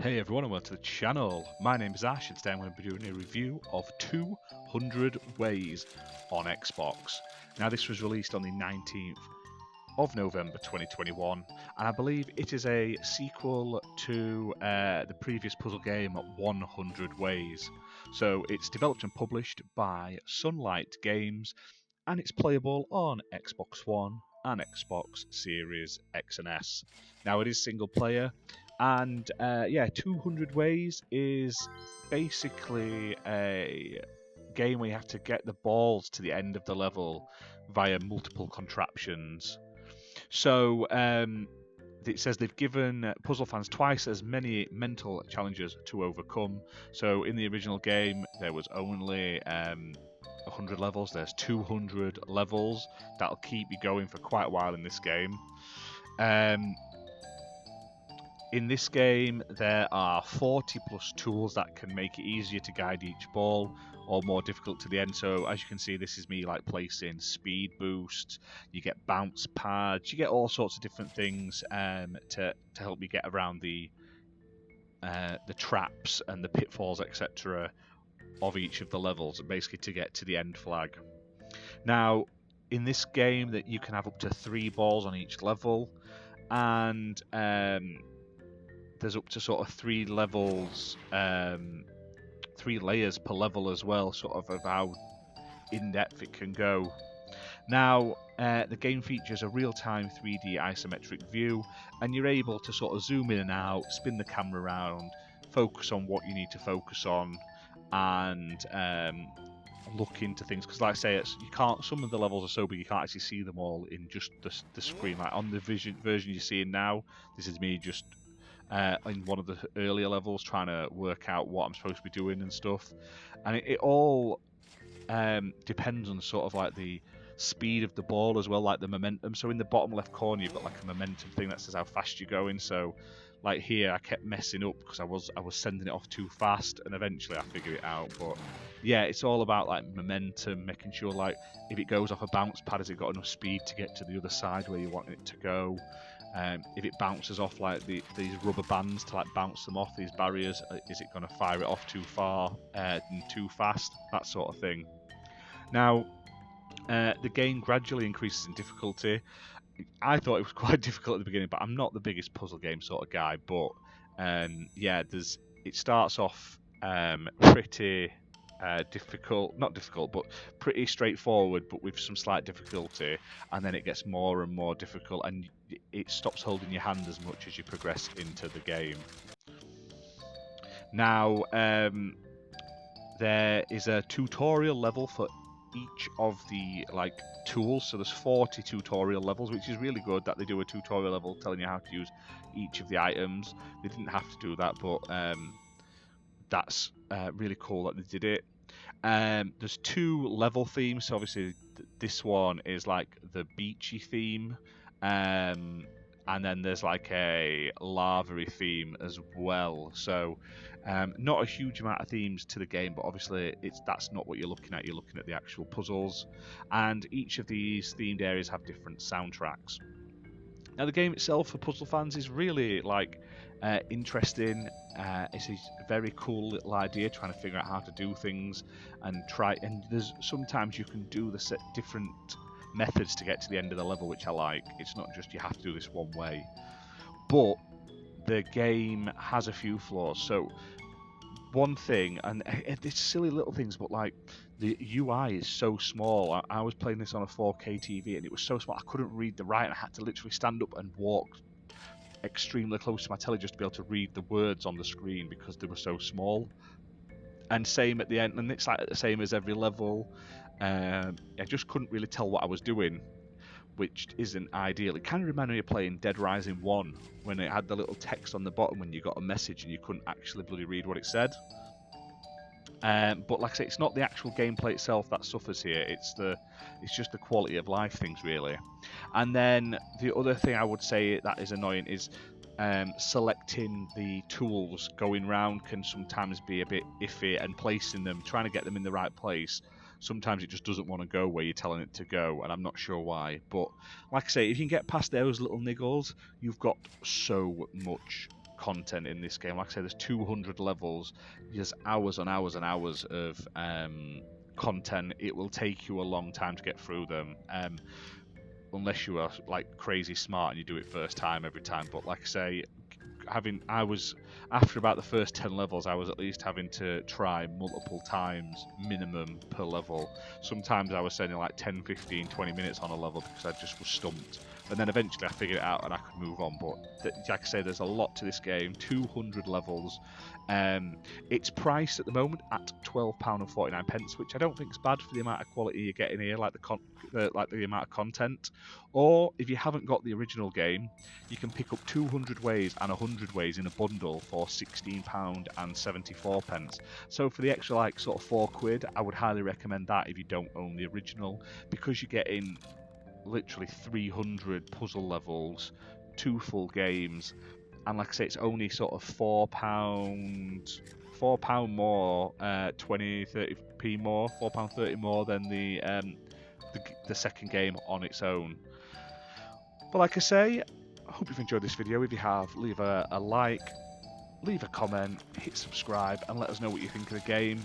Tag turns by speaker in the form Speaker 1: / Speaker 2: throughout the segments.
Speaker 1: Hey everyone and welcome to the channel. My name is Ash and today I'm going to be doing a review of 200 Ways on Xbox. Now this was released on the 19th of November 2021 and I believe it is a sequel to the previous puzzle game 100 Ways. So it's developed and published by Sunlight Games and it's playable on Xbox One and Xbox Series X and S. Now it is single player. And 200 Ways is basically a game where you have to get the balls to the end of the level via multiple contraptions. So it says they've given puzzle fans twice as many mental challenges to overcome. So in the original game, there was only 100 levels. There's 200 levels. That'll keep you going for quite a while in this game. In this game, there are 40 plus tools that can make it easier to guide each ball or more difficult to the end. So as you can see, this is me like placing speed boost, you get bounce pads, you get all sorts of different things to help you get around the traps and the pitfalls, etc. of each of the levels, basically to get to the end flag. Now, in this game, that you can have up to 3 balls on each level, and there's up to sort of 3 levels, 3 layers per level as well, sort of how in-depth it can go. Now, the game features a real-time 3D isometric view, and you're able to sort of zoom in and out, spin the camera around, focus on what you need to focus on, and look into things. Because, like I say, you can't. Some of the levels are so big you can't actually see them all in just the screen. Like on the version you're seeing now, this is me just in one of the earlier levels trying to work out what I'm supposed to be doing and stuff, and it all depends on sort of like the speed of the ball as well, like the momentum. So in the bottom left corner you've got like a momentum thing that says how fast you're going. So like here I kept messing up because I was sending it off too fast, and eventually I figured it out. But yeah, it's all about like momentum, making sure like if it goes off a bounce pad, has it got enough speed to get to the other side where you want it to go. If it bounces off like these rubber bands to like bounce them off these barriers, is it going to fire it off too far and too fast? That sort of thing. Now, the game gradually increases in difficulty. I thought it was quite difficult at the beginning, but I'm not the biggest puzzle game sort of guy. But it starts off pretty not difficult, but pretty straightforward, but with some slight difficulty, and then it gets more and more difficult, and it stops holding your hand as much as you progress into the game. Now, there is a tutorial level for each of the like tools, so there's 40 tutorial levels, which is really good that they do a tutorial level telling you how to use each of the items. They didn't have to do that, but that's really cool that they did it. There's 2 level themes, so obviously this one is like the beachy theme, and then there's like a lava-y theme as well. So not a huge amount of themes to the game, but obviously that's not what you're looking at. You're looking at the actual puzzles, and each of these themed areas have different soundtracks. Now the game itself for puzzle fans is really like interesting. It's a very cool little idea, trying to figure out how to do things and try. And there's sometimes you can do the different methods to get to the end of the level, which I like. It's not just you have to do this one way. But the game has a few flaws. So one thing, and it's silly little things, but like the UI is so small. I was playing this on a 4K TV and it was so small I couldn't read the right, and I had to literally stand up and walk extremely close to my telly just to be able to read the words on the screen because they were so small. And same at the end, and it's like the same as every level. I just couldn't really tell what I was doing, which isn't ideal. It kind of reminded me of playing Dead Rising 1 when it had the little text on the bottom when you got a message and you couldn't actually bloody read what it said. But like I say, it's not the actual gameplay itself that suffers here. It's just the quality of life things, really. And then the other thing I would say that is annoying is selecting the tools going round can sometimes be a bit iffy, and placing them, trying to get them in the right place. Sometimes it just doesn't want to go where you're telling it to go, and I'm not sure why. But like I say, if you can get past those little niggles, you've got so much content in this game. Like I say, there's 200 levels. There's hours and hours and hours of content. It will take you a long time to get through them, unless you are like crazy smart and you do it first time every time. But like I say, after about the first 10 levels, I was at least having to try multiple times minimum per level. Sometimes I was spending like 10, 15, 20 minutes on a level because I just was stumped. And then eventually I figured it out and I could move on. But like I say, there's a lot to this game. 200 levels. It's priced at the moment at £12.49, which I don't think is bad for the amount of quality you're getting here, like the amount of content. Or if you haven't got the original game, you can pick up 200 ways and 100 ways in a bundle for £16.74. So for the extra like sort of £4, I would highly recommend that if you don't own the original, because you're getting literally 300 puzzle levels, 2 full games, and like I say, it's only sort of £4 more, 20-30p more, £4.30 more than the second game on its own. But like I say, I hope you've enjoyed this video. If you have, leave a like, leave a comment, hit subscribe, and let us know what you think of the game.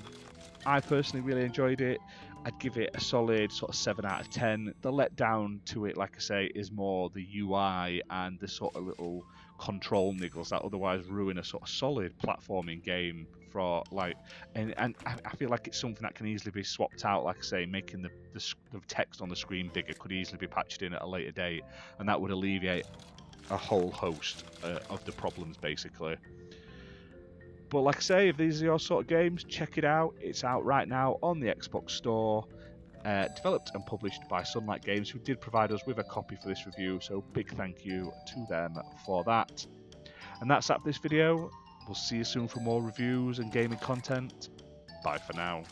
Speaker 1: I personally really enjoyed it. I'd give it a solid sort of 7 out of 10. The letdown to it, like I say, is more the UI and the sort of little control niggles that otherwise ruin a sort of solid platforming game for like, and I feel like it's something that can easily be swapped out. Like I say, making the text on the screen bigger could easily be patched in at a later date, and that would alleviate a whole host of the problems basically. But like I say, if these are your sort of games, check it out. It's out right now on the Xbox Store, developed and published by Sunlight Games, who did provide us with a copy for this review, so big thank you to them for that. And that's it for this video. We'll see you soon for more reviews and gaming content. Bye for now.